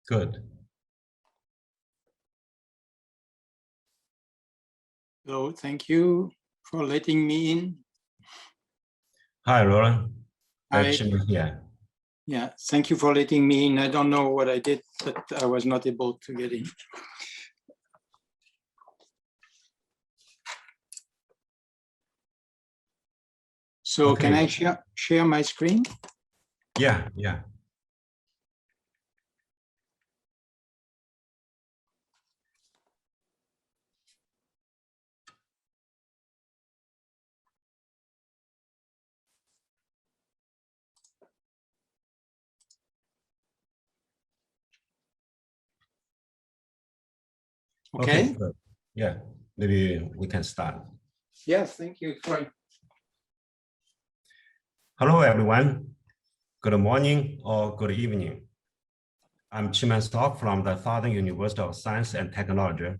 Good. So thank you for letting me in. Hi, Laurent. Hi. Here. Yeah, thank you for letting me in. I don't know what I did, but I was not able to get in. So okay. Can I share my screen? Yeah. Okay. Good. Yeah, maybe we can start. Yes, thank you. Sorry. Hello, everyone. Good morning or good evening. I'm Laurent from the Southern University of Science and Technology.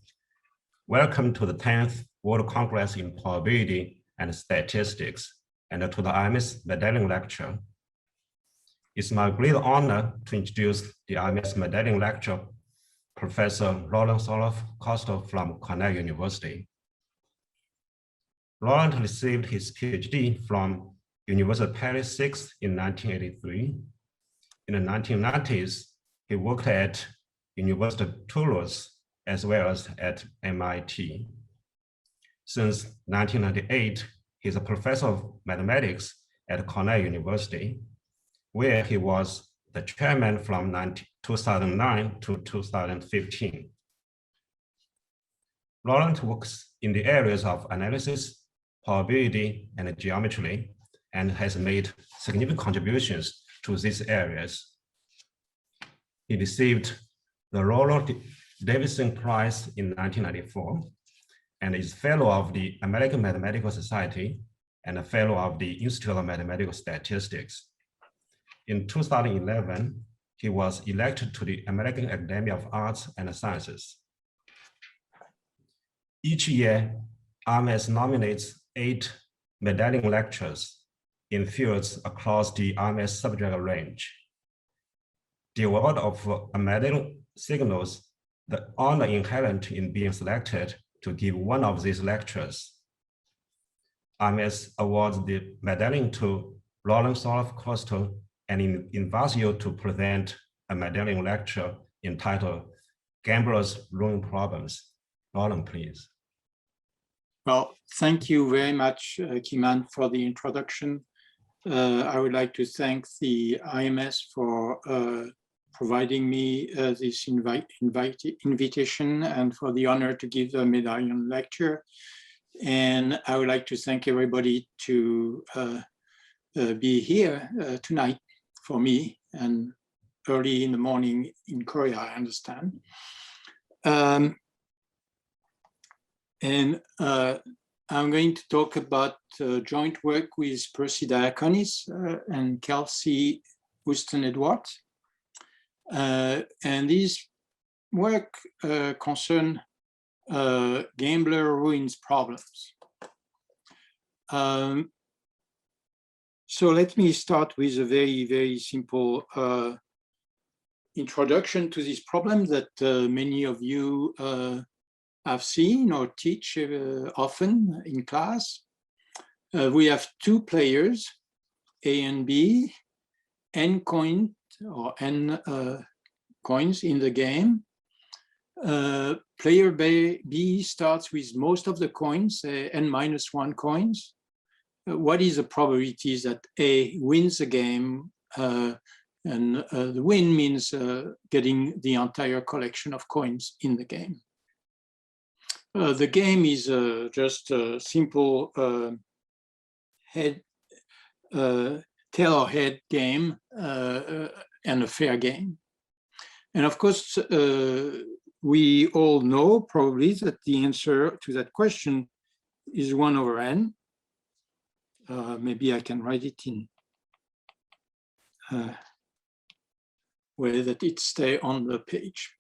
Welcome to the 10th World Congress in Probability and Statistics and to the IMS Medallion Lecture. It's my great honor to introduce the IMS Medallion Lecture Professor Laurent Saloff-Coste from Cornell University. Laurent received his PhD from University of Paris 6 in 1983. In the 1990s, he worked at University of Toulouse as well as at MIT. Since 1998, he's a professor of mathematics at Cornell University, where he was the chairman from 2009 to 2015. Laurent works in the areas of analysis, probability, and geometry, and has made significant contributions to these areas. He received the Rollo Davidson Prize in 1994 and is fellow of the American Mathematical Society and a fellow of the Institute of Mathematical Statistics. In 2011, he was elected to the American Academy of Arts and Sciences. Each year, IMS nominates 8 medallion lectures in fields across the IMS subject range. The award of a medallion signals the honor inherent in being selected to give one of these lectures. IMS awards the medallion to Laurent Saloff-Coste and invites you to present a medallion lecture entitled Gamblers' Ruin Problems. Laurent, please. Well, thank you very much, Kiman, for the introduction. I would like to thank the IMS for providing me this invitation and for the honor to give a medallion lecture. And I would like to thank everybody to be here tonight for me and early in the morning in Korea, I understand. I'm going to talk about joint work with Percy Diaconis and Kelsey Houston-Edwards. And this work concern gambler ruins problems. So let me start with a very, very simple introduction to this problem that many of you have seen or teach often in class. We have 2 players, A and B, n coins or n coins in the game. Player B starts with most of the coins, n-1 coins. What is the probability that A wins the game? And the win means getting the entire collection of coins in the game. The game is just a simple tail or head game and a fair game. And of course, we all know probably that the answer to that question is 1/n. Maybe I can write it in a way that it stays on the page.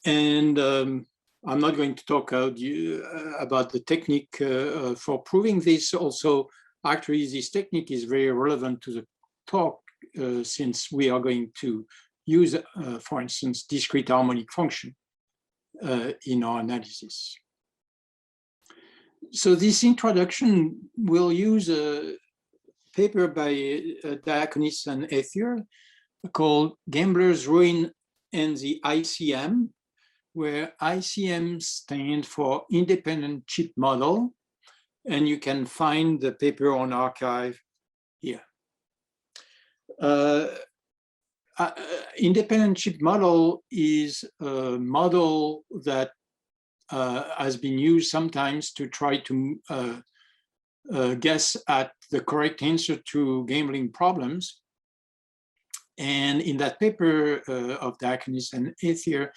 And I'm not going to talk about the technique for proving this. Also, actually, this technique is very relevant to the talk since we are going to use, for instance, discrete harmonic function in our analysis. So this introduction will use a paper by Diaconis and Ethier called Gambler's Ruin and the ICM, where ICM stands for Independent Chip Model, and you can find the paper on arXiv here. Independent chip model is a model that has been used sometimes to try to guess at the correct answer to gambling problems. And in that paper of Diaconis and Ethier,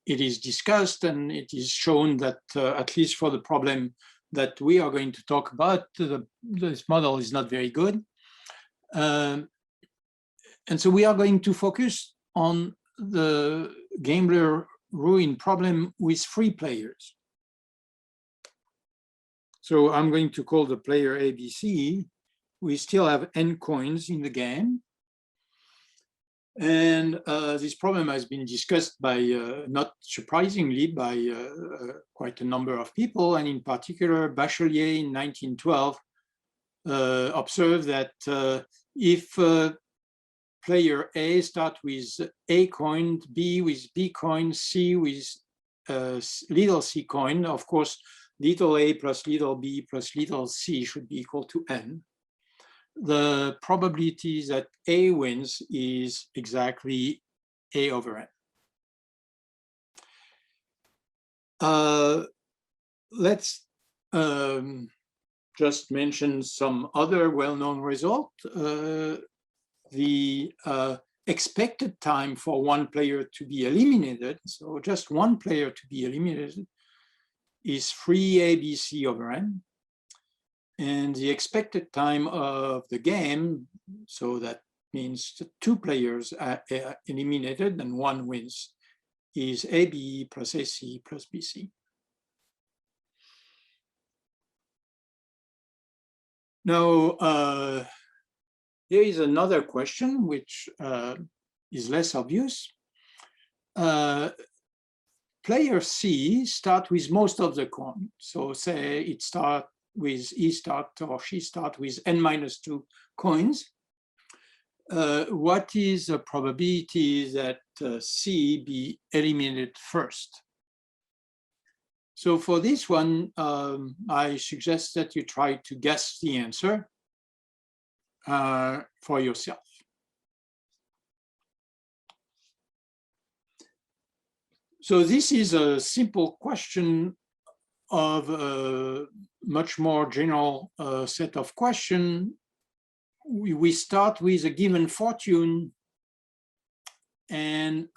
it is discussed and it is shown that at least for the problem that we are going to talk about, this model is not very good. And so we are going to focus on the gambler ruin problem with 3 players. So I'm going to call the player ABC. We still have n coins in the game. And this problem has been discussed by, not surprisingly, by quite a number of people. And in particular, Bachelier in 1912 observed that if player A start with A coin, B with B coin, C with little c coin, of course, little a plus little b plus little c should be equal to n. The probability that A wins is exactly A over n. Let's just mention some other well-known result. The expected time for one player to be eliminated, so just one player to be eliminated, is 3ABC over n. And the expected time of the game, so that means the 2 players are eliminated and 1 wins, is AB plus AC plus BC. Now, here is another question which is less obvious. Player C start with most of the coin. So say it start with he start or she start with n-2 coins. What is the probability that C be eliminated first? So for this one, I suggest that you try to guess the answer for yourself. So this is a simple question of a much more general set of questions. We start with a given fortune, and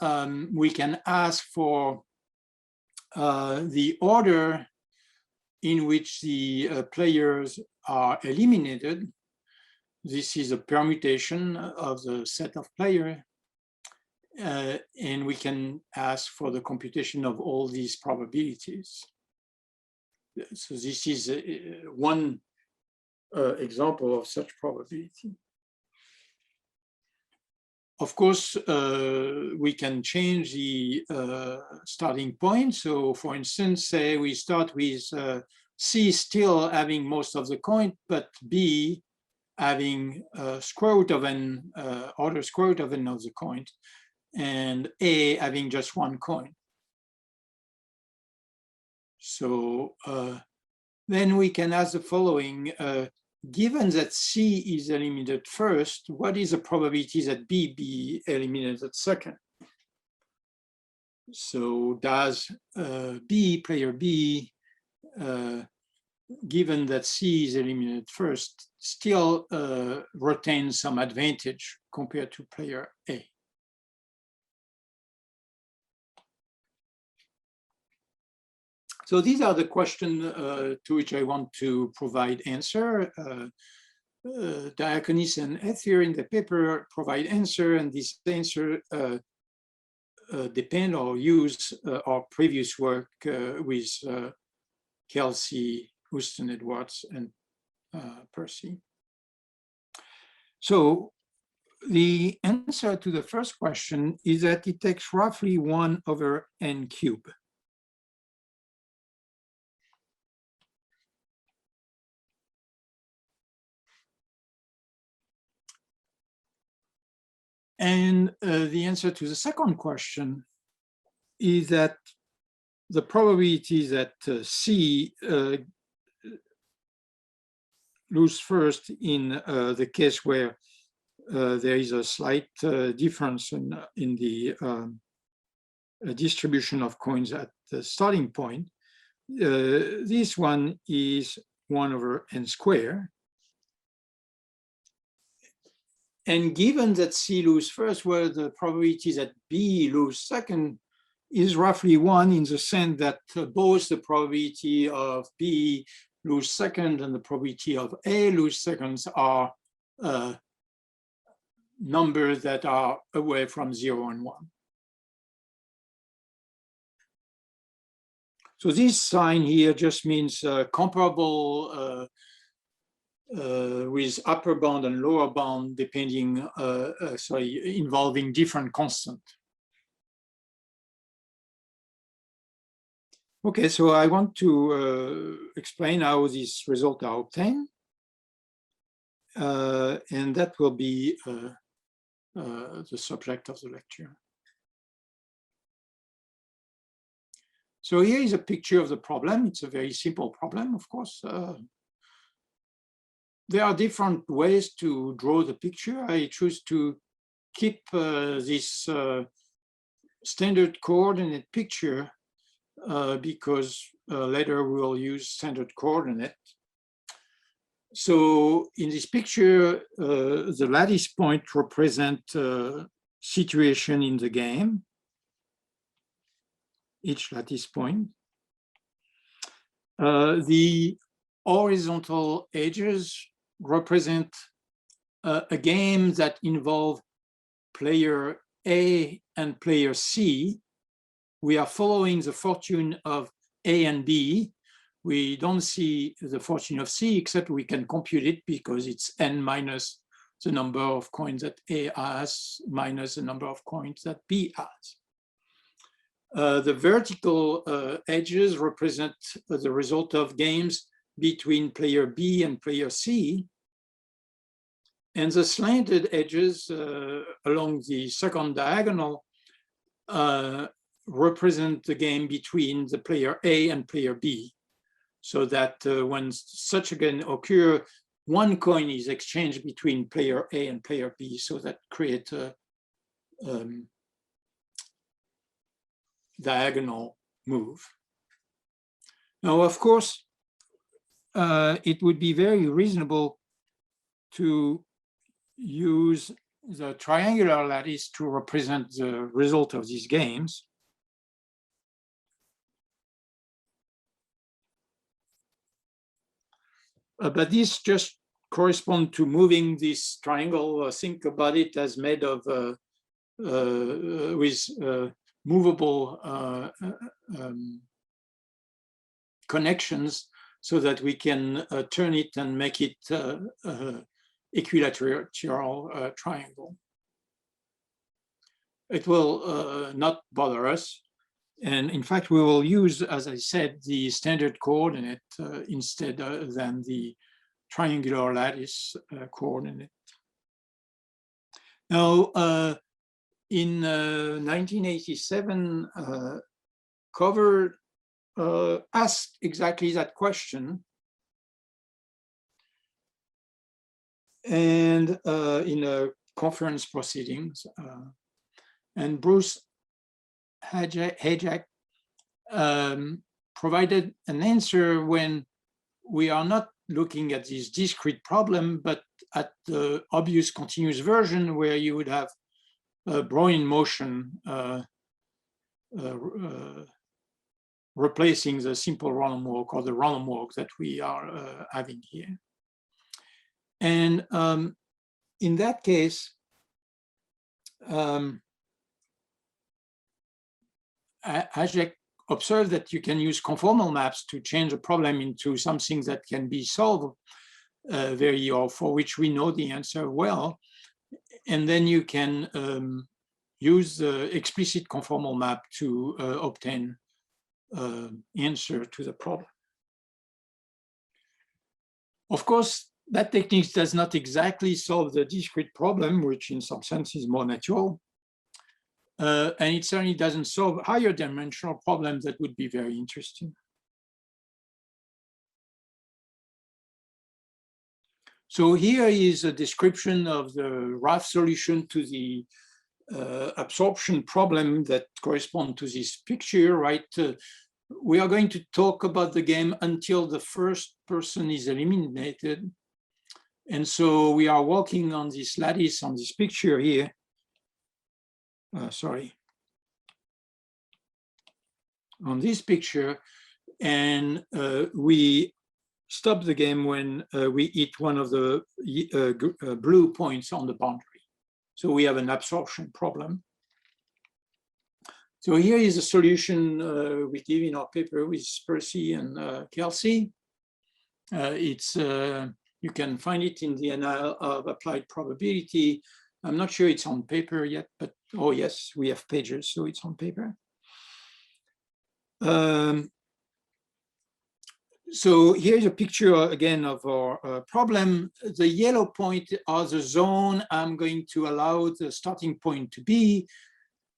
we can ask for the order in which the players are eliminated. This is a permutation of the set of players. And we can ask for the computation of all these probabilities. So this is one example of such probability. Of course, we can change the starting point. So for instance, say we start with C still having most of the coin, but B having square root of n, order square root of n of the coin, and A having just 1 coin. So then we can ask the following, given that C is eliminated first, what is the probability that B be eliminated second? So does player B, given that C is eliminated first, still retain some advantage compared to player A? So these are the questions to which I want to provide answer. Diaconis and Ethier in the paper provide answer, and this answer depend or use our previous work with Kelsey, Houston Edwards, and Percy. So the answer to the first question is that it takes roughly 1/n cubed. And the answer to the second question is that the probability that C lose first in the case where there is a slight difference in the distribution of coins at the starting point. This one is 1/n squared. And given that C lose first, where the probability that B lose second is roughly 1, in the sense that both the probability of B lose second and the probability of A lose seconds are numbers that are away from 0 and 1. So this sign here just means comparable with upper bound and lower bound, depending, involving different constants. Okay, so I want to explain how these results are obtained. And that will be the subject of the lecture. So here is a picture of the problem. It's a very simple problem, of course. There are different ways to draw the picture. I choose to keep this standard coordinate picture because later we'll use standard coordinate. So in this picture, the lattice point represent situation in the game, each lattice point. The horizontal edges represent a game that involve player A and player C. We are following the fortune of A and B. We don't see the fortune of C, except we can compute it because it's n minus the number of coins that A has minus the number of coins that B has. The vertical edges represent the result of games between player B and player C. And the slanted edges along the second diagonal represent the game between the player A and player B. So that when such a game occurs, one coin is exchanged between player A and player B, so that creates a diagonal move. Now, of course, it would be very reasonable to use the triangular lattice to represent the result of these games. But this just corresponds to moving this triangle. Think about it as made of with movable connections, so that we can turn it and make it equilateral triangle. It will not bother us. And in fact, we will use, as I said, the standard coordinate instead than the triangular lattice coordinate. Now, in 1987, Cover asked exactly that question. And in a conference proceedings, and Bruce Hajek provided an answer when we are not looking at this discrete problem, but at the obvious continuous version where you would have a Brownian motion replacing the simple random walk or the random walk that we are having here. And in that case, Hajek observed that you can use conformal maps to change a problem into something that can be solved or for which we know the answer well. and then you can use the explicit conformal map to obtain answer to the problem. Of course, that technique does not exactly solve the discrete problem, which in some sense is more natural. And it certainly doesn't solve higher dimensional problems that would be very interesting. So here is a description of the rough solution to the absorption problem that correspond to this picture, right? We are going to talk about the game until the first person is eliminated. And so we are working on this lattice on this picture here. On this picture, and we stop the game when we hit one of the blue points on the boundary. So we have an absorption problem. So here is a solution we give in our paper with Percy and Kelsey. You can find it in the Annals of Applied Probability. I'm not sure it's on paper yet, but oh yes, we have pages, so it's on paper. So here's a picture again of our problem. The yellow point are the zone I'm going to allow the starting point to be.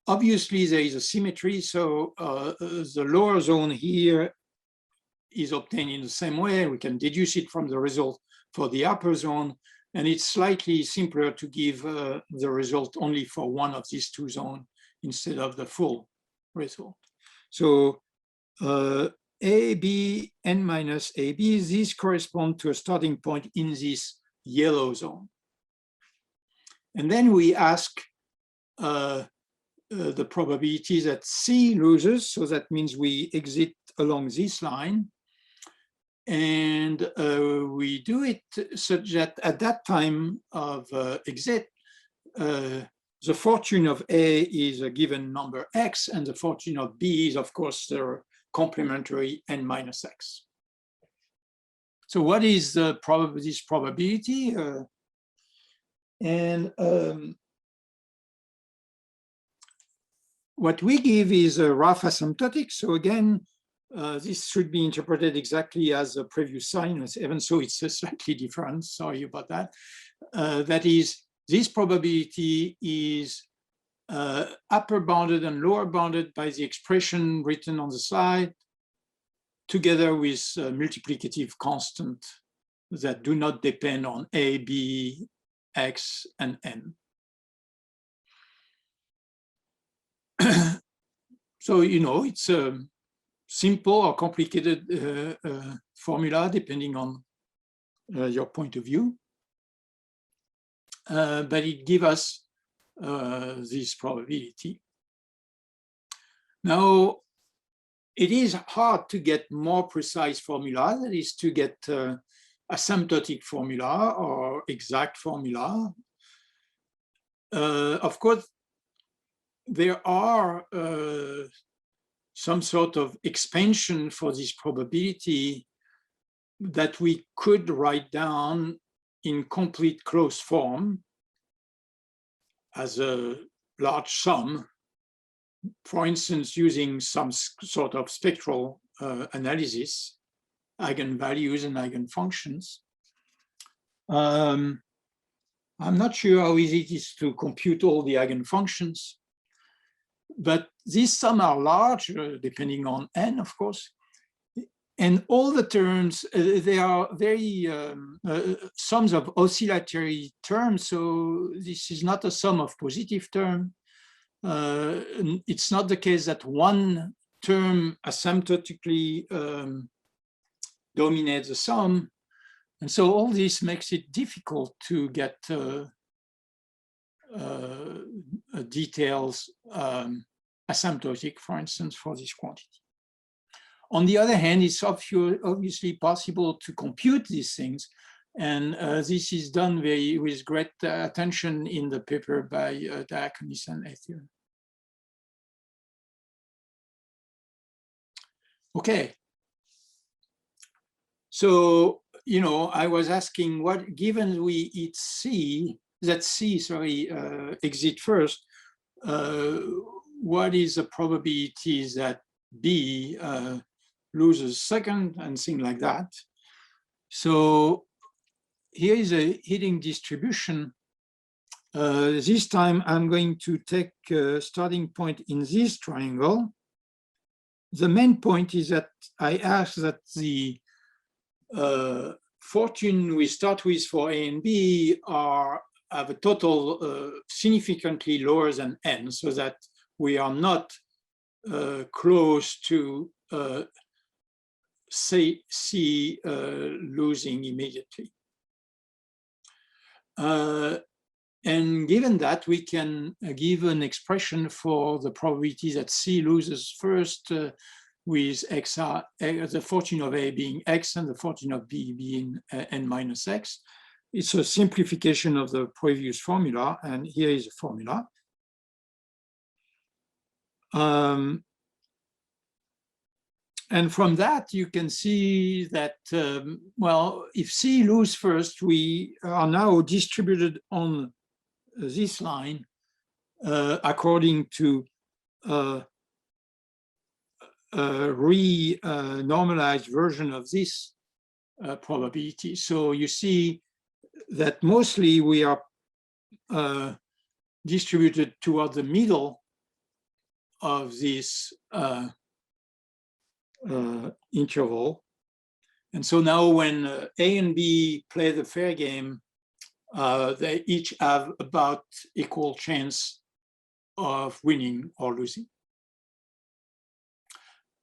Obviously, there is a symmetry, so the lower zone here is obtained in the same way. We can deduce it from the result for the upper zone, and it's slightly simpler to give the result only for one of these two zones instead of the full result. So A, B, n minus A, B, these correspond to a starting point in this yellow zone. And then we ask the probability that C loses, so that means we exit along this line. And we do it such that at that time of exit, the fortune of A is a given number X, and the fortune of B is, of course, the complementary n minus X. So what is this probability? What we give is a rough asymptotic. So again, this should be interpreted exactly as the previous sign, even so it's slightly different, sorry about that. That is, this probability is upper bounded and lower bounded by the expression written on the slide, together with multiplicative constant that do not depend on A, B, X, and N. So, you know, it's a simple or complicated formula, depending on your point of view. But it gives us this probability. Now, it is hard to get more precise formula, that is to get asymptotic formula or exact formula. Of course, there are some sort of expansion for this probability that we could write down in complete closed form as a large sum, for instance, using some sort of spectral analysis, eigenvalues and eigenfunctions. I'm not sure how easy it is to compute all the eigenfunctions, but these sums are large, depending on n, of course. And all the terms, they are very sums of oscillatory terms. So this is not a sum of positive terms. It's not the case that one term asymptotically dominates the sum. And so all this makes it difficult to get details asymptotic, for instance, for this quantity. On the other hand, it's obviously possible to compute these things. And this is done with great attention in the paper by Diaconis and Ethier. Okay. So, you know, I was asking, what, given we eat C, that C, sorry, exit first, what is the probability that B loses second and things like that. So here is a heating distribution. This time I'm going to take a starting point in this triangle. The main point is that I ask that the fortune we start with for A and B have a total significantly lower than n, so that we are not close to C losing immediately. And given that, we can give an expression for the probability that C loses first with XR, the fortune of A being X and the fortune of B being n minus X. It's a simplification of the previous formula, and here is a formula. And from that, you can see that, well, if C loses first, we are now distributed on this line according to a re-normalized version of this probability. So you see that mostly we are distributed toward the middle of this interval. And so now when A and B play the fair game, they each have about equal chance of winning or losing.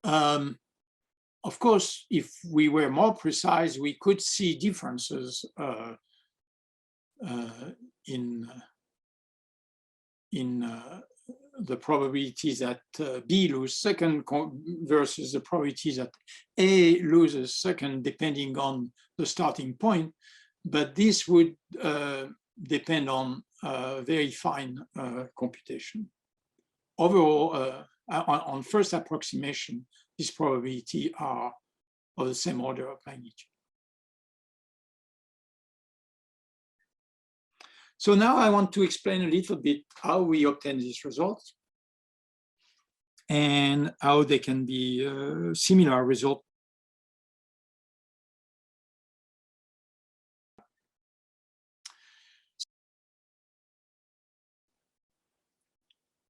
Of course, if we were more precise, we could see differences in the probability that B loses second versus the probability that A loses second, depending on the starting point. But this would depend on very fine computation. Overall, on first approximation, these probability are of the same order of magnitude. So now I want to explain a little bit how we obtain these results and how they can be similar results.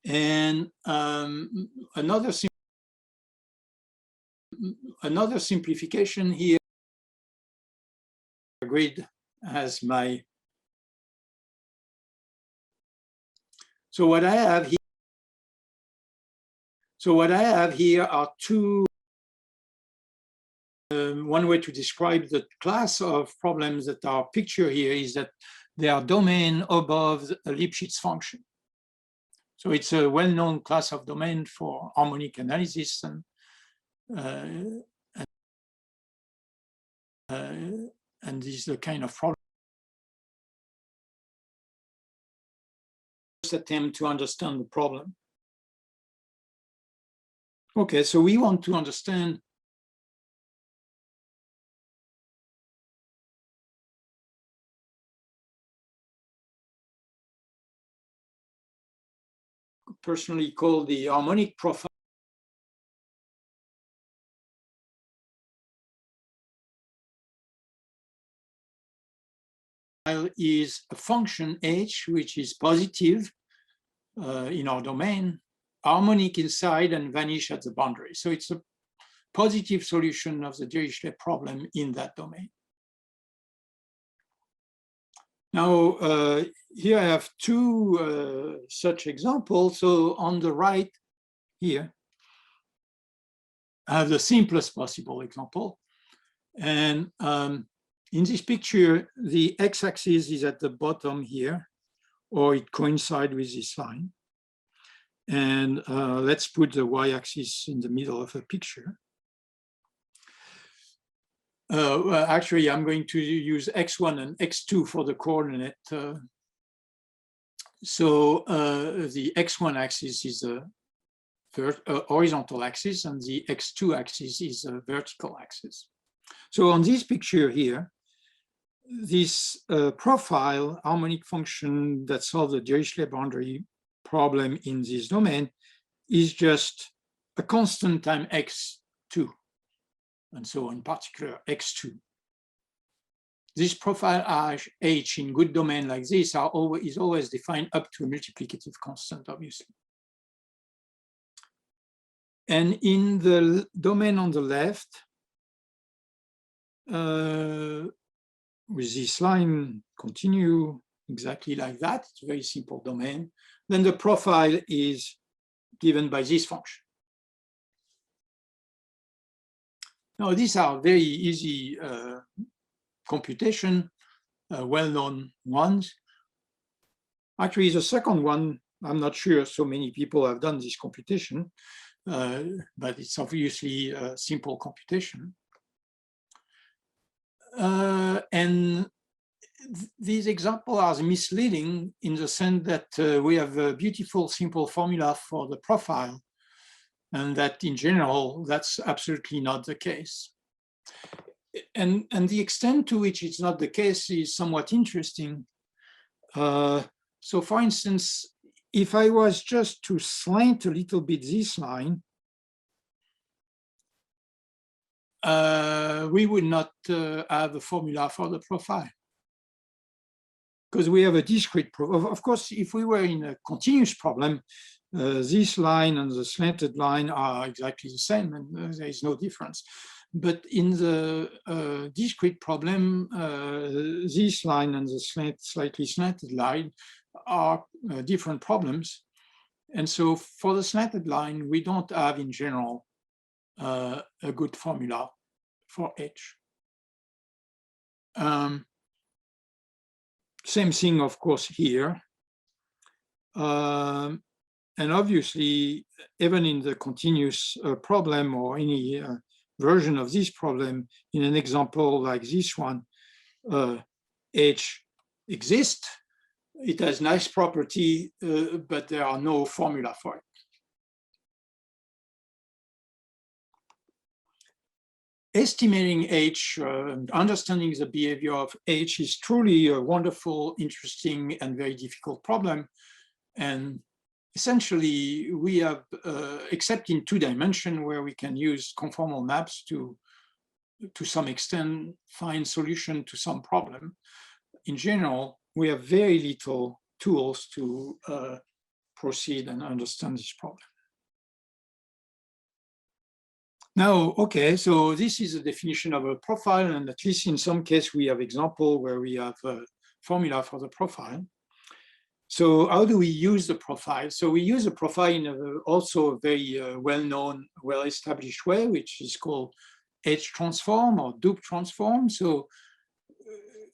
And another simplification here, grid as my. So what I have here are two. One way to describe the class of problems that are pictured here is that they are domain above a Lipschitz function. So it's a well-known class of domain for harmonic analysis, and this is the kind of problem. Attempt to understand the problem. Okay, so we want to understand personally called the harmonic profile. Is a function h, which is positive in our domain, harmonic inside and vanish at the boundary. So it's a positive solution of the Dirichlet problem in that domain. Now, here I have two such examples. So on the right here, I have the simplest possible example. And in this picture, the x-axis is at the bottom here, or it coincides with this line. And let's put the y-axis in the middle of the picture. Well, actually, I'm going to use x1 and x2 for the coordinate. So the x1 axis is a horizontal axis, and the x2 axis is a vertical axis. So on this picture here, this profile harmonic function that solves the Dirichlet boundary problem in this domain is just a constant time x2, and so in particular x2. This profile H in good domain like this is always defined up to a multiplicative constant, obviously. And in the domain on the left, with this line continue exactly like that, it's a very simple domain, then the profile is given by this function. Now, these are very easy computation, well-known ones. Actually, the second one, I'm not sure so many people have done this computation, but it's obviously a simple computation. And these examples are misleading in the sense that we have a beautiful, simple formula for the profile, and that in general, that's absolutely not the case. And the extent to which it's not the case is somewhat interesting. So for instance, if I was just to slant a little bit this line, we would not have a formula for the profile, because we have a discrete problem. Of course, if we were in a continuous problem, this line and the slanted line are exactly the same, and there is no difference. But in the discrete problem, this line and the slightly slanted line are different problems. And so for the slanted line, we don't have in general a good formula for H. Same thing, of course, here. And obviously, even in the continuous problem or any version of this problem, in an example like this one, H exists. It has nice property, but there are no formula for it. Estimating H, understanding the behavior of H is truly a wonderful, interesting, and very difficult problem. And essentially, we have, except in 2 dimensions where we can use conformal maps to some extent, find solution to some problem. In general, we have very little tools to proceed and understand this problem. Now, okay, so this is a definition of a profile, and at least in some case, we have example where we have a formula for the profile. So how do we use the profile? So we use a profile in also a very well-known, well-established way, which is called H transform or dupe transform. So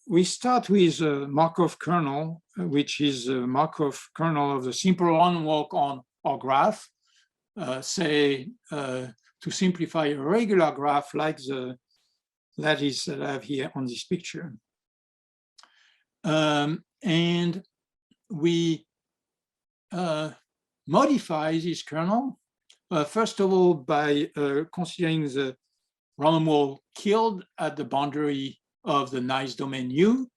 we start with a Markov kernel, which is a Markov kernel of the simple on-walk on our graph, say, to simplify a regular graph like the lattice that I have here on this picture. And we modify this kernel, first of all, by considering the random wall killed at the boundary of the nice domain U.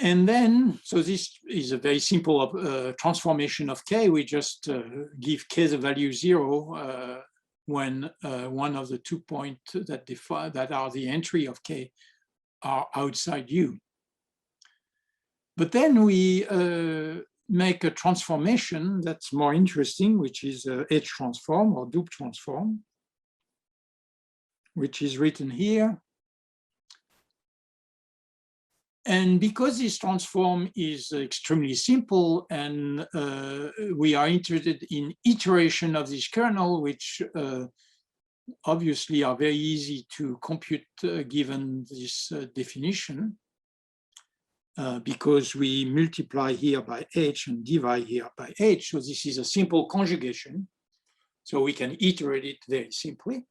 And then, so this is a very simple transformation of K. We just give K the value 0 when one of the 2 points that are the entry of K are outside U. But then we make a transformation that's more interesting, which is H transform or dupe transform, which is written here. And because this transform is extremely simple and we are interested in iteration of this kernel, which obviously are very easy to compute given this definition, because we multiply here by H and divide here by H. So this is a simple conjugation. So we can iterate it very simply.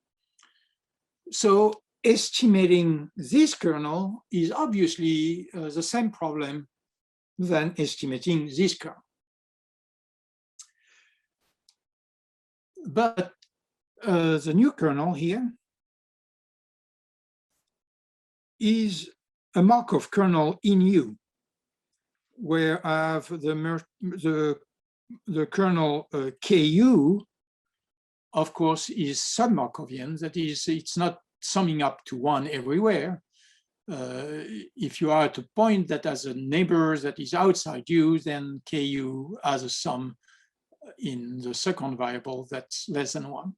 So estimating this kernel is obviously the same problem than estimating this kernel. But the new kernel here is a Markov kernel in U, where I have the kernel KU, of course, is sub-Markovian. That is, it's not summing up to 1 everywhere. If you are at a point that has a neighbor that is outside U, then KU has a sum in the second variable that's less than 1.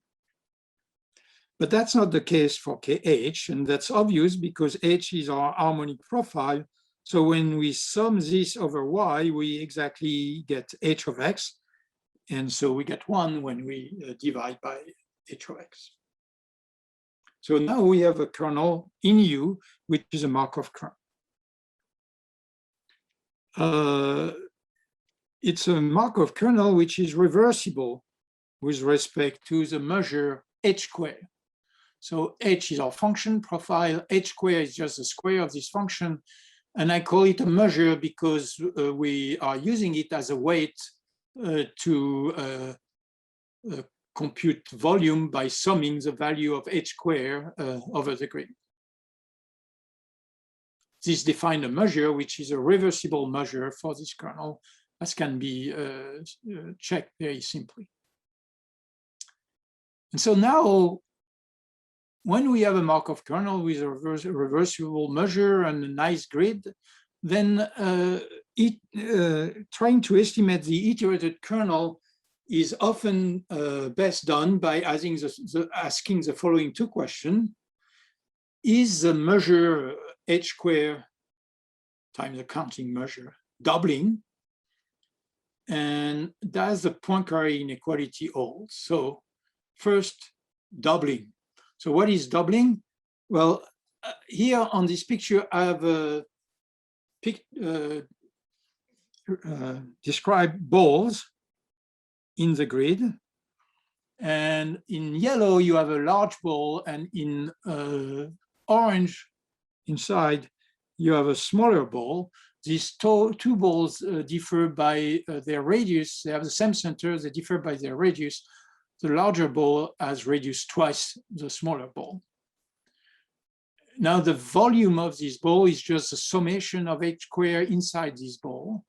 But that's not the case for KH, and that's obvious because H is our harmonic profile. So when we sum this over Y, we exactly get H of X. And so we get 1 when we divide by H of X. So now we have a kernel in U, which is a Markov kernel. It's a Markov kernel which is reversible with respect to the measure H squared. So H is our function profile, H squared is just the square of this function. And I call it a measure because we are using it as a weight to compute volume by summing the value of H squared over the grid. This defines a measure which is a reversible measure for this kernel, as can be checked very simply. And so now, when we have a Markov kernel with a reversible measure and a nice grid, then trying to estimate the iterated kernel is often best done by asking the following 2 questions. Is the measure H squared times the counting measure doubling? And does the Poincare inequality hold? So first, doubling. So what is doubling? Well, here on this picture, I have described balls in the grid. And in yellow, you have a large ball, and in orange inside, you have a smaller ball. These 2 balls differ by their radius. They have the same center, they differ by their radius. The larger ball has radius twice the smaller ball. Now, the volume of this ball is just the summation of H squared inside this ball.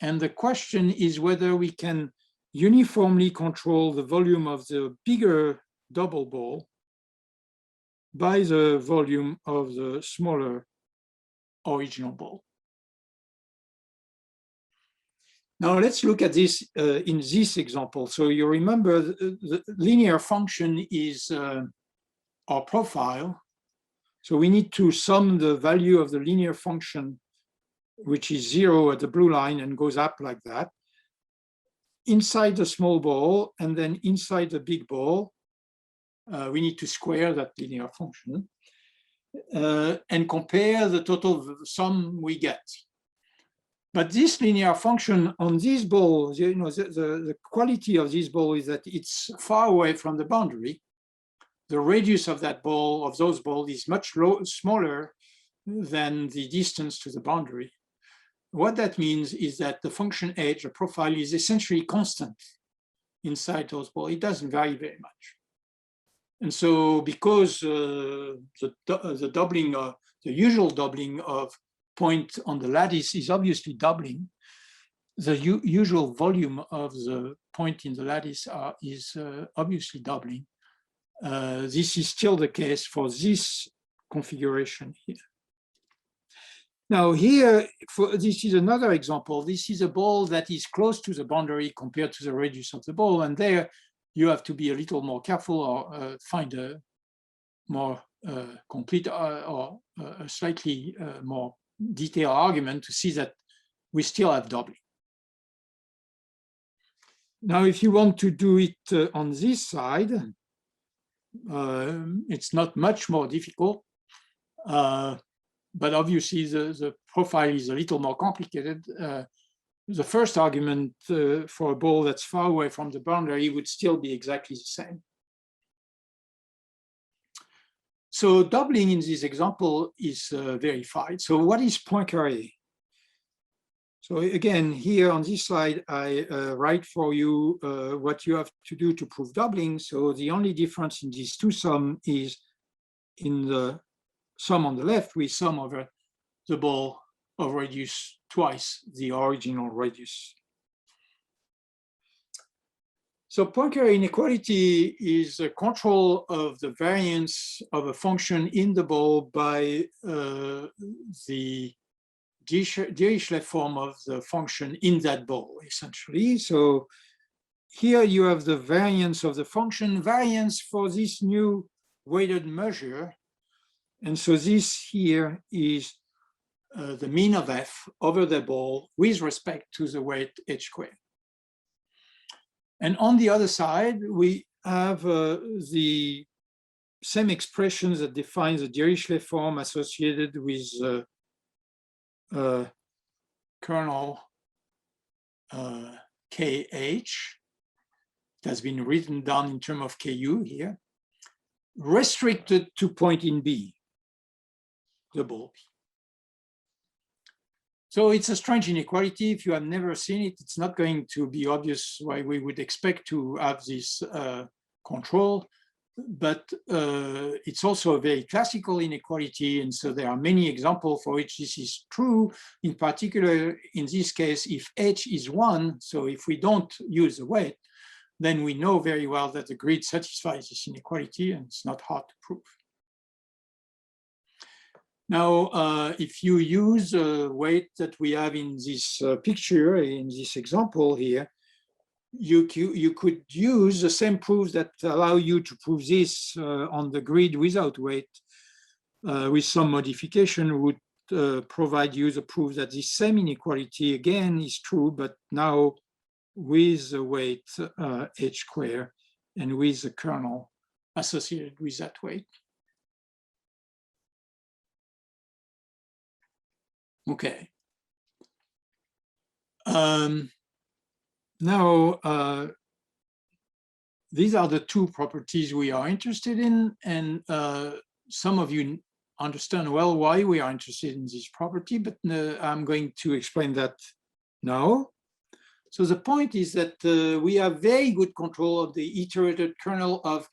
And the question is whether we can uniformly control the volume of the bigger double ball by the volume of the smaller original ball. Now let's look at this in this example. So you remember the linear function is our profile. So we need to sum the value of the linear function, which is 0 at the blue line and goes up like that, inside the small ball, and then inside the big ball. We need to square that linear function and compare the total sum we get. But this linear function on this ball, the quality of this ball is that it's far away from the boundary. The radius of that ball, of those balls, is much smaller than the distance to the boundary. What that means is that the function h, the profile, is essentially constant inside those balls. It doesn't vary very much. And so because the usual doubling of point on the lattice is obviously doubling, the usual volume of the point in the lattice is obviously doubling. This is still the case for this configuration here. Now here, this is another example. This is a ball that is close to the boundary compared to the radius of the ball, and there you have to be a little more careful or find a more complete or a slightly more detailed argument to see that we still have doubling. Now, if you want to do it on this side, it's not much more difficult, but obviously the profile is a little more complicated. The first argument for a ball that's far away from the boundary would still be exactly the same. So doubling in this example is verified. So what is Poincare? So again, here on this slide, I write for you what you have to do to prove doubling. So the only difference in these two sums is in the sum on the left, we sum over the ball of radius twice the original radius. So Poincare inequality is a control of the variance of a function in the ball by the Dirichlet form of the function in that ball, essentially. So here you have the variance of the function, variance for this new weighted measure. And so this here is the mean of f over the ball with respect to the weight h squared. And on the other side, we have the same expressions that define the Dirichlet form associated with kernel kh. It has been written down in terms of ku here, restricted to point in B, the ball. So it's a strange inequality. If you have never seen it, it's not going to be obvious why we would expect to have this control, but it's also a very classical inequality. And so there are many examples for which this is true. In particular, in this case, if h is 1, so if we don't use the weight, then we know very well that the grid satisfies this inequality, and it's not hard to prove. Now, if you use a weight that we have in this picture, in this example here, you could use the same proofs that allow you to prove this on the grid without weight, with some modification would provide you the proof that this same inequality again is true, but now with the weight h squared and with the kernel associated with that weight. Okay. Now, these are the two properties we are interested in, and some of you understand well why we are interested in this property, but I'm going to explain that now. So the point is that we have very good control of the iterated kernel of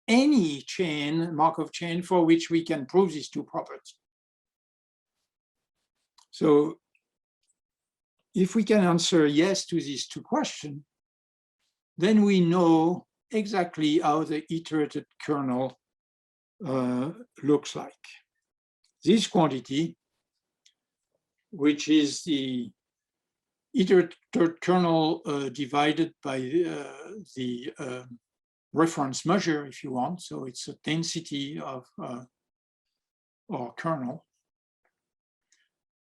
any chain, Markov chain, for which we can prove these two properties. So if we can answer yes to these two questions, then we know exactly how the iterated kernel looks like. This quantity, which is the iterated kernel divided by the reference measure, if you want, so it's a density of our kernel,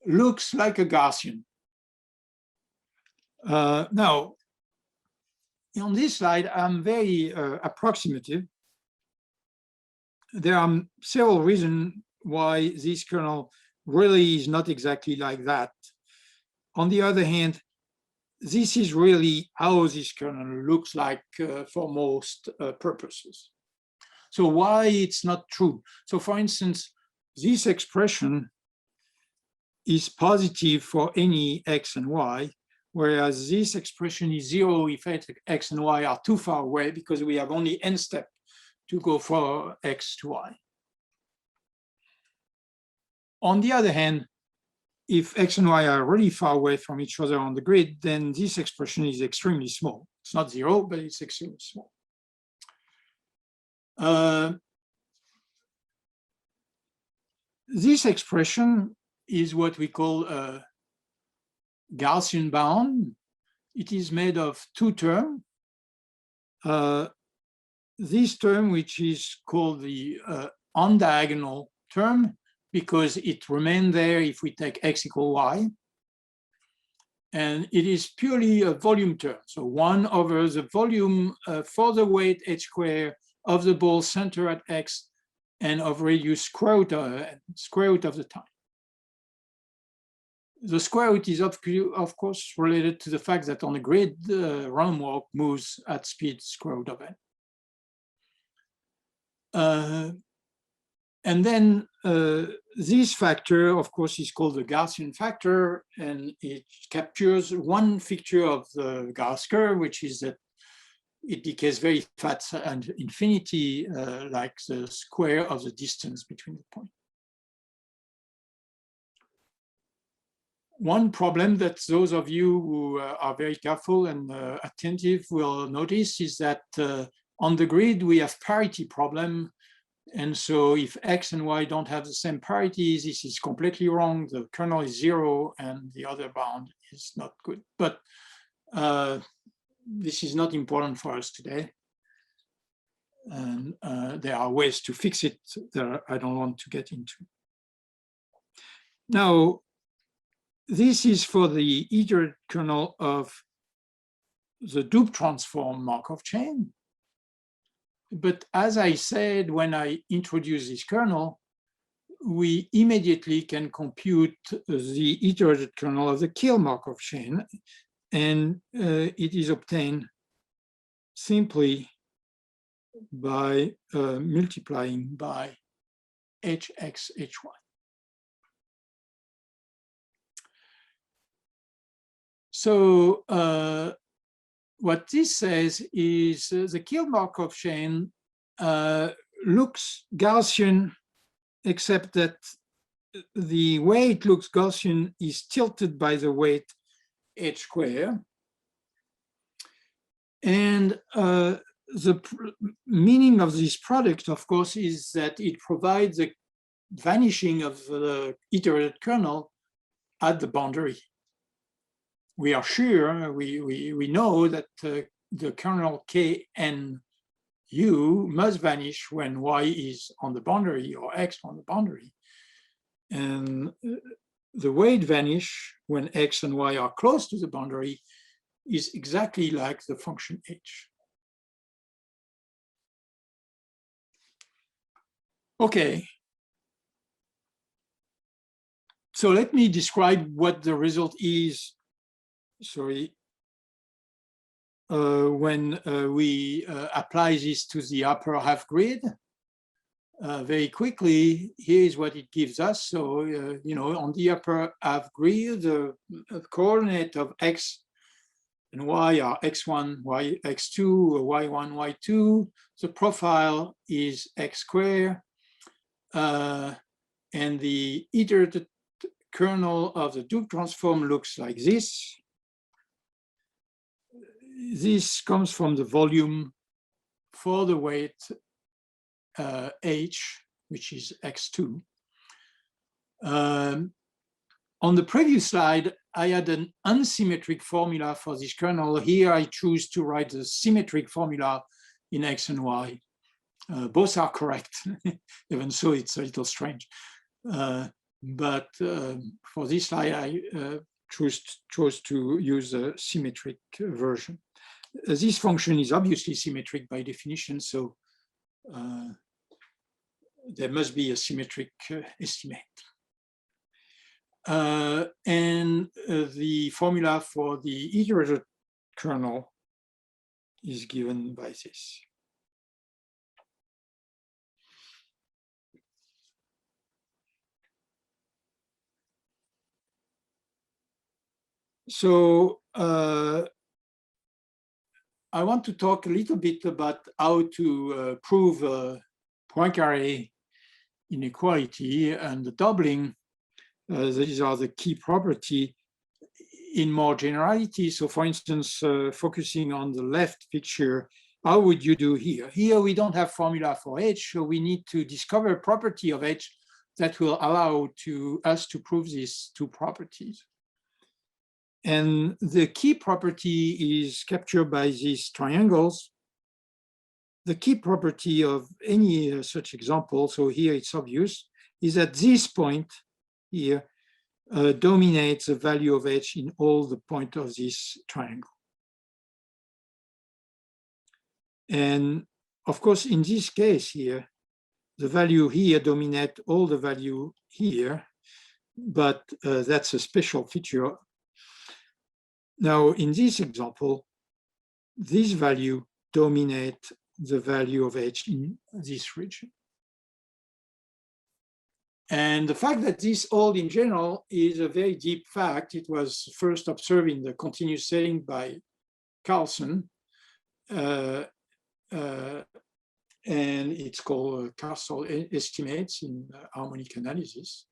looks like a Gaussian. Now, on this slide, I'm very approximative. There are several reasons why this kernel really is not exactly like that. On the other hand, this is really how this kernel looks like for most purposes. So why it's not true? So for instance, this expression is positive for any x and y, whereas this expression is 0 if x and y are too far away, because we have only n step to go for x to y. On the other hand, if x and y are really far away from each other on the grid, then this expression is extremely small. It's not 0, but it's extremely small. This expression is what we call a Gaussian bound. It is made of two terms. This term, which is called the on-diagonal term, because it remains there if we take x equal y. And it is purely a volume term. So 1 over the volume for the weight h squared of the ball center at x and of radius square root of the time. The square root is of course related to the fact that on a grid, random walk moves at speed square root of n. And then this factor, of course, is called the Gaussian factor, and it captures one feature of the Gauss curve, which is that it decays very fast at infinity, like the square of the distance between the points. one problem that those of you who are very careful and attentive will notice is that on the grid, we have parity problem. And so if X and Y don't have the same parity, this is completely wrong. The kernel is 0 and the other bound is not good. But this is not important for us today. And there are ways to fix it that I don't want to get into. Now, this is for the iterated kernel of the dupe transform Markov chain. But as I said, when I introduce this kernel, we immediately can compute the iterated kernel of the kill Markov chain. And it is obtained simply by multiplying by hx, hy. So what this says is the kill Markov chain looks Gaussian, except that the way it looks Gaussian is tilted by the weight h square. And the meaning of this product, of course, is that it provides a vanishing of the iterated kernel at the boundary. We are sure, we know that the kernel KNU must vanish when Y is on the boundary or X on the boundary. And the way it vanishes when X and Y are close to the boundary is exactly like the function H. Okay. So let me describe what the result is. Sorry. When we apply this to the upper half grid, very quickly, here is what it gives us. So, you know, on the upper half grid, the coordinate of X and Y are X1, X2, Y1, Y2. The profile is X squared. And the iterated kernel of the dupe transform looks like this. This comes from the volume for the weight H, which is X2. On the previous slide, I had an unsymmetric formula for this kernel. Here I choose to write the symmetric formula in X and Y. Both are correct, even so it's a little strange. But for this slide, I chose to use a symmetric version. This function is obviously symmetric by definition, so there must be a symmetric estimate. And the formula for the iterated kernel is given by this. So I want to talk a little bit about how to prove Poincare inequality and the doubling. These are the key property in more generality. So for instance, focusing on the left picture, how would you do here? Here we don't have formula for H, so we need to discover a property of H that will allow us to prove these two properties. And the key property is captured by these triangles. The key property of any such example, so here it's obvious, is that this point here dominates the value of H in all the points of this triangle. And of course, in this case here, the value here dominates all the value here, but that's a special feature. Now, in this example, this value dominates the value of H in this region. And the fact that this hold in general is a very deep fact. It was first observed in the continuous setting by Carlson, and it's called Carlson estimates in harmonic analysis.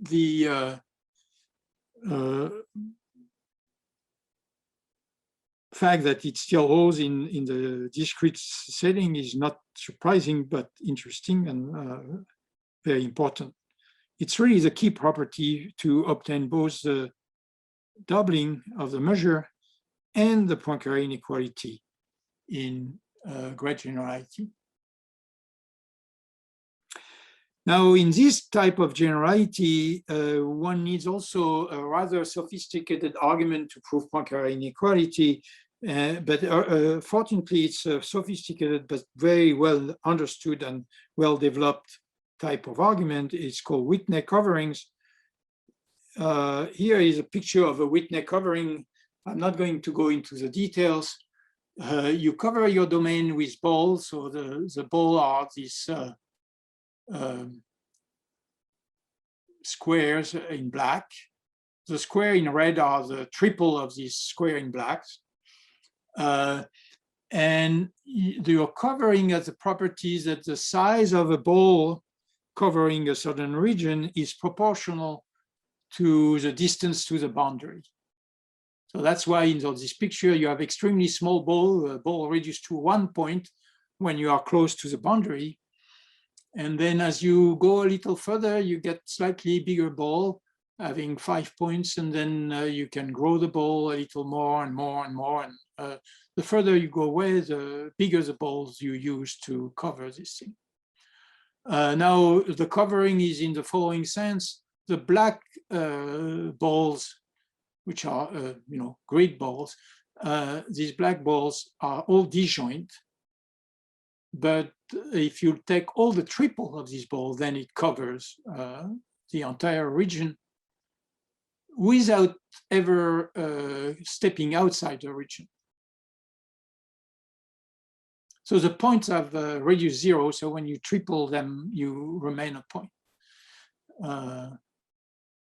the fact that it still holds in the discrete setting is not surprising, but interesting and very important. It's really the key property to obtain both the doubling of the measure and the Poincare inequality in great generality. Now, in this type of generality, one needs also a rather sophisticated argument to prove Poincare inequality. But fortunately, it's a sophisticated but very well understood and well developed type of argument. It's called Whitney Coverings. Here is a picture of a Whitney covering. I'm not going to go into the details. You cover your domain with balls. So the ball are these squares in black. The square in red are the triple of this square in black. And you're covering as the properties that the size of a ball covering a certain region is proportional to the distance to the boundary. So that's why in this picture you have extremely small ball, a ball reduced to 1 point when you are close to the boundary. And then as you go a little further, you get slightly bigger ball having 5 points, and then you can grow the ball a little more and more and more. And the further you go away, the bigger the balls you use to cover this thing. Now, the covering is in the following sense. The black balls, which are grid balls, these black balls are all disjoint. But if you take all the triple of these balls, then it covers the entire region without ever stepping outside the region. So the points have reduced zero. So when you triple them, you remain a point.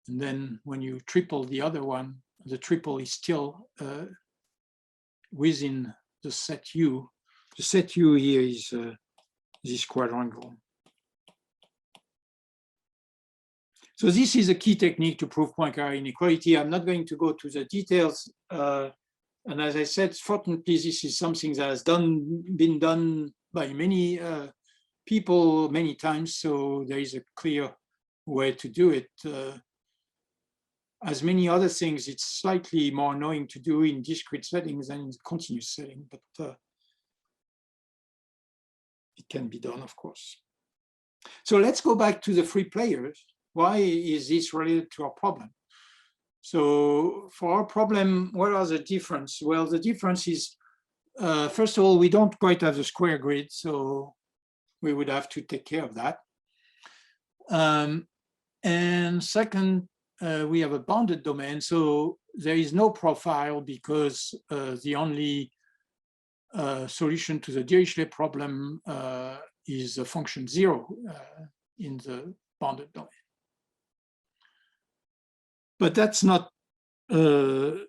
And then when you triple the other one, the triple is still within the set U. The set U here is this quadrangle. So this is a key technique to prove Poincare inequality. I'm not going to go to the details. And as I said, fortunately, this is something that has been done by many people many times. So there is a clear way to do it. As many other things, it's slightly more annoying to do in discrete settings than in continuous setting, but it can be done, of course. So let's go back to the free players. Why is this related to our problem? So for our problem, what are the difference? Well, the difference is, first of all, we don't quite have the square grid, so we would have to take care of that. And second, we have a bounded domain, so there is no profile because the only solution to the Dirichlet problem is a function 0 in the bounded domain. But that's not so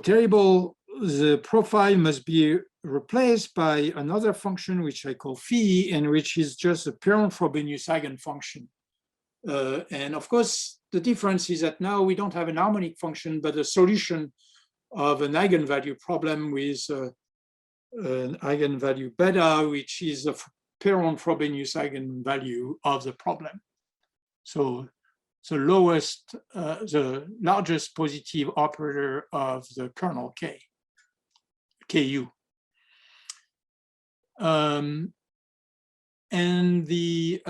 terrible. The profile must be replaced by another function, which I call phi, and which is just a Perron-Frobenius eigenfunction. And of course, the difference is that now we don't have an harmonic function, but a solution of an eigenvalue problem with an eigenvalue beta, which is a Perron-Frobenius eigenvalue of the problem. So the largest positive operator of the kernel K, Ku. And the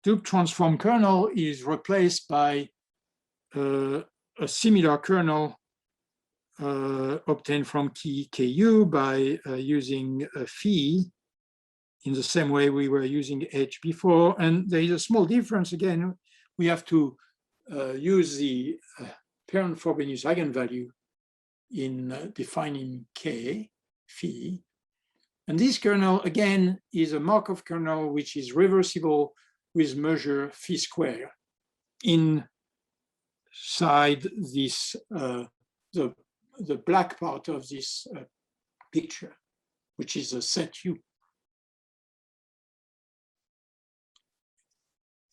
loop transform kernel is replaced by a similar kernel obtained from Ku by using a phi in the same way we were using H before. And there is a small difference. Again, we have to use the Perron-Frobenius eigenvalue in defining K, phi. And this kernel, again, is a Markov kernel, which is reversible with measure phi square inside this, the black part of this picture, which is a set U.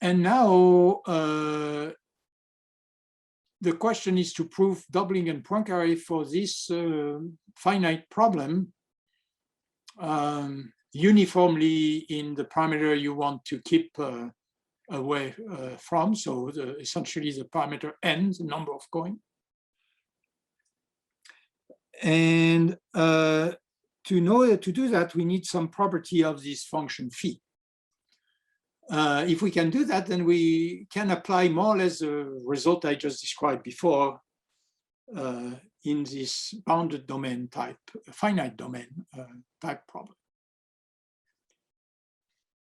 And now the question is to prove doubling and Poincare for this finite problem uniformly in the parameter you want to keep away from. So essentially the parameter n, the number of coins. And to do that, we need some property of this function phi. If we can do that, then we can apply more or less the result I just described before in this bounded domain type, finite domain type problem.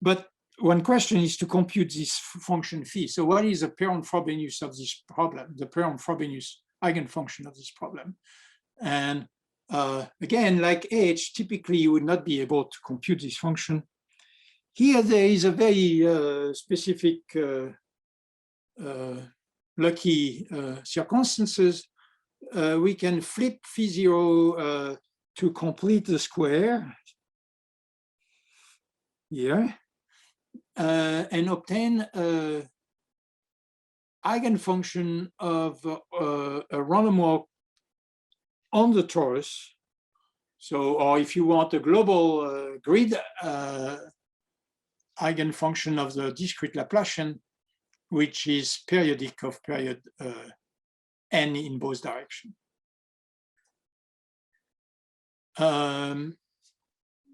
But one question is to compute this function phi. So what is the Perron-Frobenius of this problem, the Perron-Frobenius eigenfunction of this problem? And again, like H, typically you would not be able to compute this function. Here there is a very specific lucky circumstances. We can flip phi 0 to complete the square here and obtain eigenfunction of a random walk on the torus. So, or if you want a global grid eigenfunction of the discrete Laplacian, which is periodic of period n in both directions.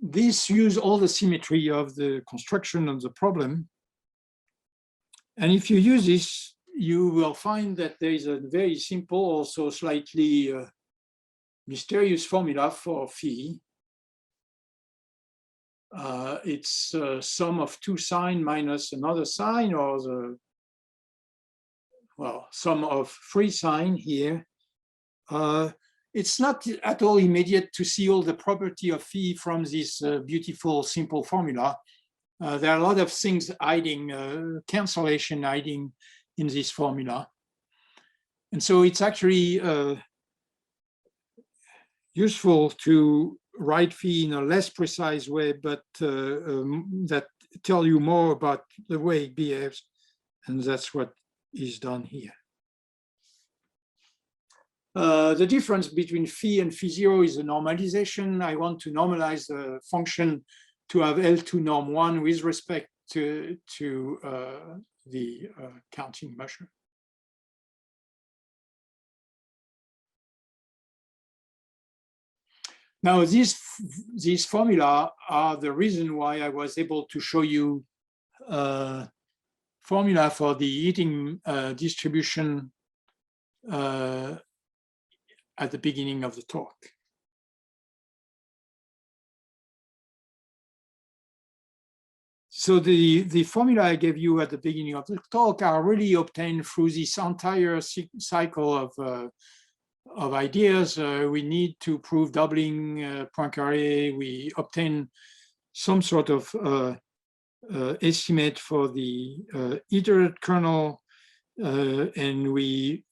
This uses all the symmetry of the construction of the problem. And if you use this, you will find that there is a very simple, also slightly mysterious formula for phi. It's sum of two sign minus another sign, or the, well, sum of three sign here. It's not at all immediate to see all the property of phi from this beautiful simple formula. There are a lot of things hiding, cancellation hiding in this formula. And so it's actually useful to write phi in a less precise way, but that tell you more about the way it behaves. And that's what is done here. The difference between phi and phi 0 is a normalization. I want to normalize the function to have L2 norm 1 with respect to the counting measure. Now, these formula are the reason why I was able to show you formula for the heating distribution at the beginning of the talk. So the formula I gave you at the beginning of the talk are really obtained through this entire cycle of ideas. We need to prove doubling Poincare. We obtain some sort of estimate for the iterated kernel, and we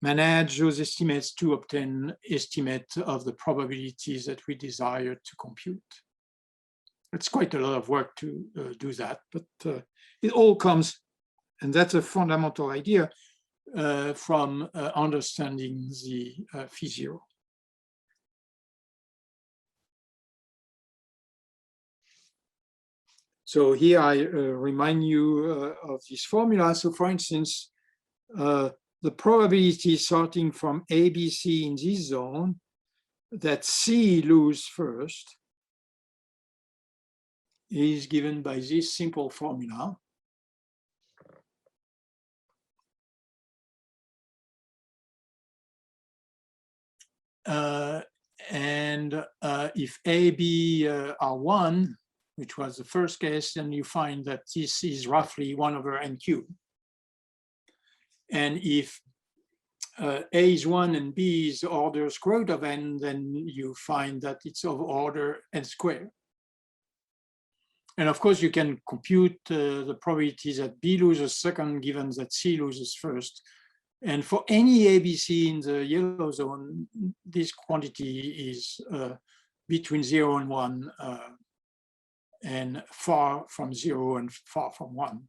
manage those estimates to obtain estimate of the probabilities that we desire to compute. It's quite a lot of work to do that, but it all comes, and that's a fundamental idea, from understanding the phi 0. So here I remind you of this formula. So for instance, the probability starting from A, B, C in this zone that C lose first is given by this simple formula. And if A, B are 1, which was the first case, then you find that this is roughly 1 over n cubed. And if A is 1 and B is order square root of n, then you find that it's of order n squared. And of course, you can compute the probabilities that B loses second, given that C loses first. And for any ABC in the yellow zone, this quantity is between 0 and 1, and far from 0 and far from 1.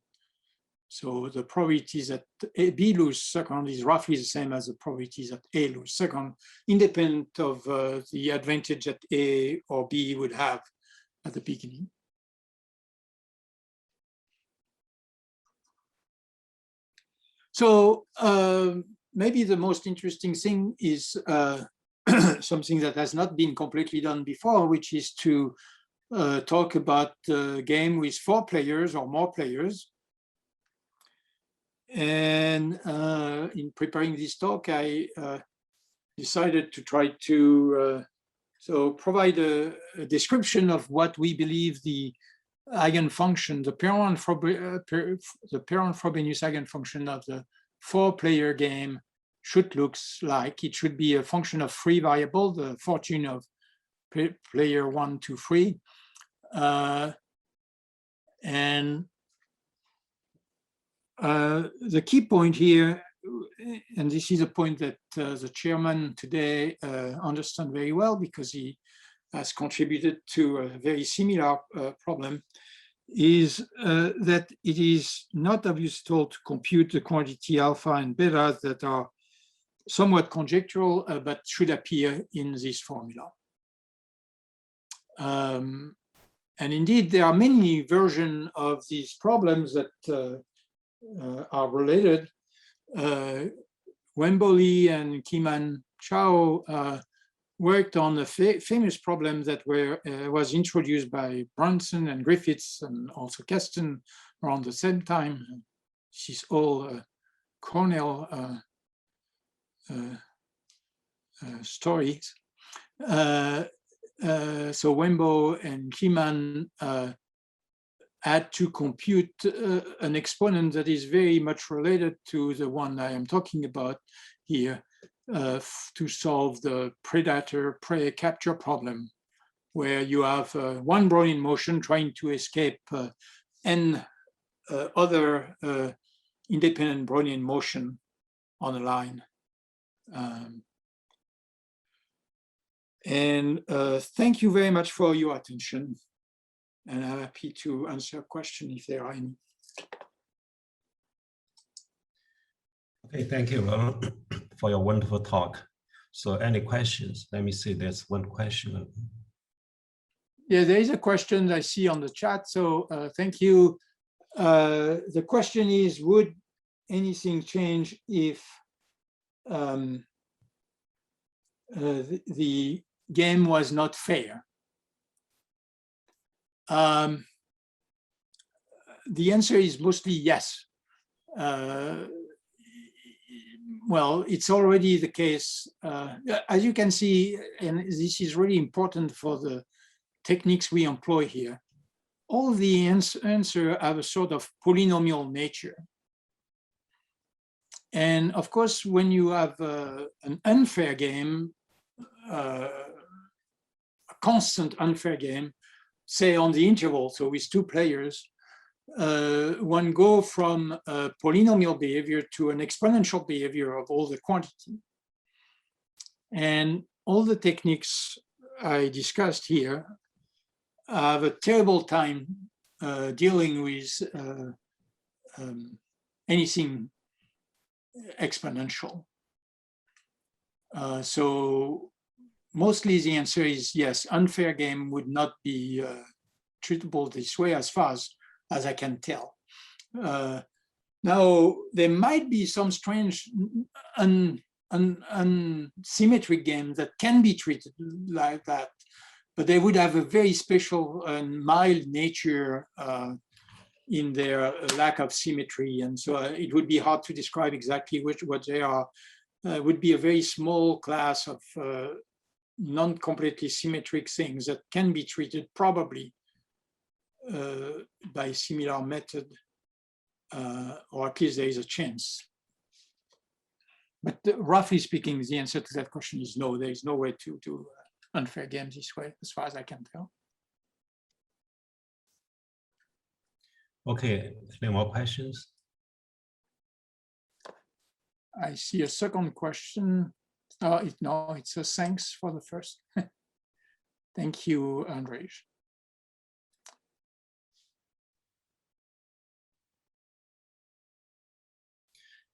So the probability that B lose second is roughly the same as the probability that A lose second, independent of the advantage that A or B would have at the beginning. So maybe the most interesting thing is something that has not been completely done before, which is to talk about a game with 4 players or more players. And in preparing this talk, I decided to try to provide a description of what we believe the eigenfunction, the Perron-Frobenius eigenfunction of the 4-player game should look like. It should be a function of 3 variables, the fortune of player 1, 2, 3. The key point here, and this is a point that the chairman today understands very well because he has contributed to a very similar problem, is that it is not obvious at all to compute the quantity alpha and beta that are somewhat conjectural, but should appear in this formula. And indeed, there are many versions of these problems that are related. Wemboli and Kiman Chao worked on a famous problem that was introduced by Brunson and Griffiths and also Keston around the same time. This is all Kernel stories. So Wembo and Kiman had to compute an exponent that is very much related to the one I am talking about here to solve the predator-prey capture problem, where you have one Brownian motion trying to escape n other independent Brownian motion on a line. Thank you very much for your attention. And I'm happy to answer questions if there are any. Okay, thank you for your wonderful talk. So any questions? Let me see, there's one question. Yeah, there is a question I see on the chat, so thank you. The question is, would anything change if the game was not fair? The answer is mostly yes. Well, it's already the case. As you can see, and this is really important for the techniques we employ here, all the answers have a sort of polynomial nature. And of course, when you have an unfair game, a constant unfair game, say on the interval, so with 2 players, one go from a polynomial behavior to an exponential behavior of all the quantity. And all the techniques I discussed here have a terrible time dealing with anything exponential. So mostly the answer is yes, unfair game would not be treatable this way as far as I can tell. Now, there might be some strange unsymmetric games that can be treated like that, but they would have a very special and mild nature in their lack of symmetry. And so it would be hard to describe exactly what they are. It would be a very small class of non-completely symmetric things that can be treated probably by similar method, or at least there is a chance. But roughly speaking, the answer to that question is no. There is no way to do unfair games this way, as far as I can tell. Okay, any more questions? I see a second question. No, it's a thanks for the first. Thank you, Andrej.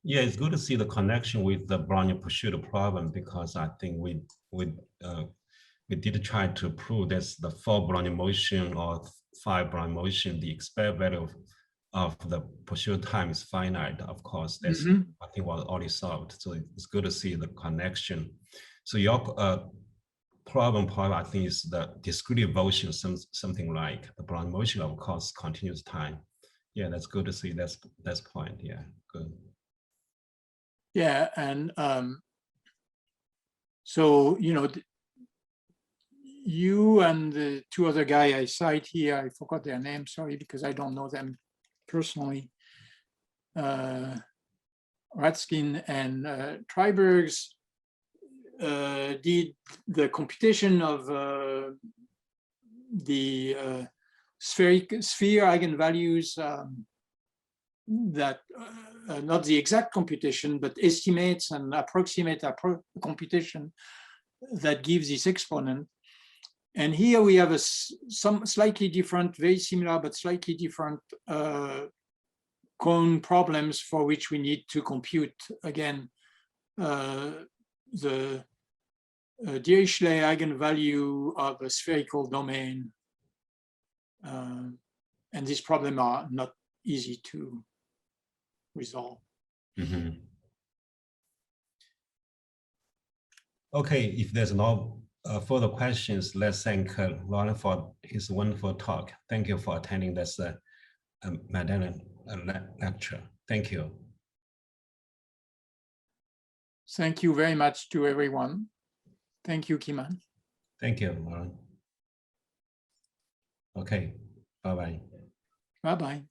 Yeah, it's good to see the connection with the Brownian-Pursuit problem, because I think we did try to prove that the 4 Brownian motion or 5 Brownian motion, the expected value of the pursuit time is finite. Of course, that's I think was already solved. So it's good to see the connection. So your problem, I think, is the discrete evolution, something like the Brownian motion, of course, continuous time. Yeah, that's good to see. That's point. Yeah, good. Yeah, and so, you know, you and the 2 other guys I cite here, I forgot their names, sorry, because I don't know them personally, Ratskin and Treibergs, did the computation of the sphere eigenvalues that not the exact computation, but estimates and approximate computation that gives this exponent. And here we have some slightly different, very similar, but slightly different cone problems for which we need to compute, again, the Dirichlet eigenvalue of a spherical domain. And these problems are not easy to resolve. Okay, if there's no further questions, let's thank Laurent for his wonderful talk. Thank you for attending this Medallion lecture. Thank you. Thank you very much to everyone. Thank you, Kiman. Thank you, Laurent. Okay, bye-bye. Bye-bye.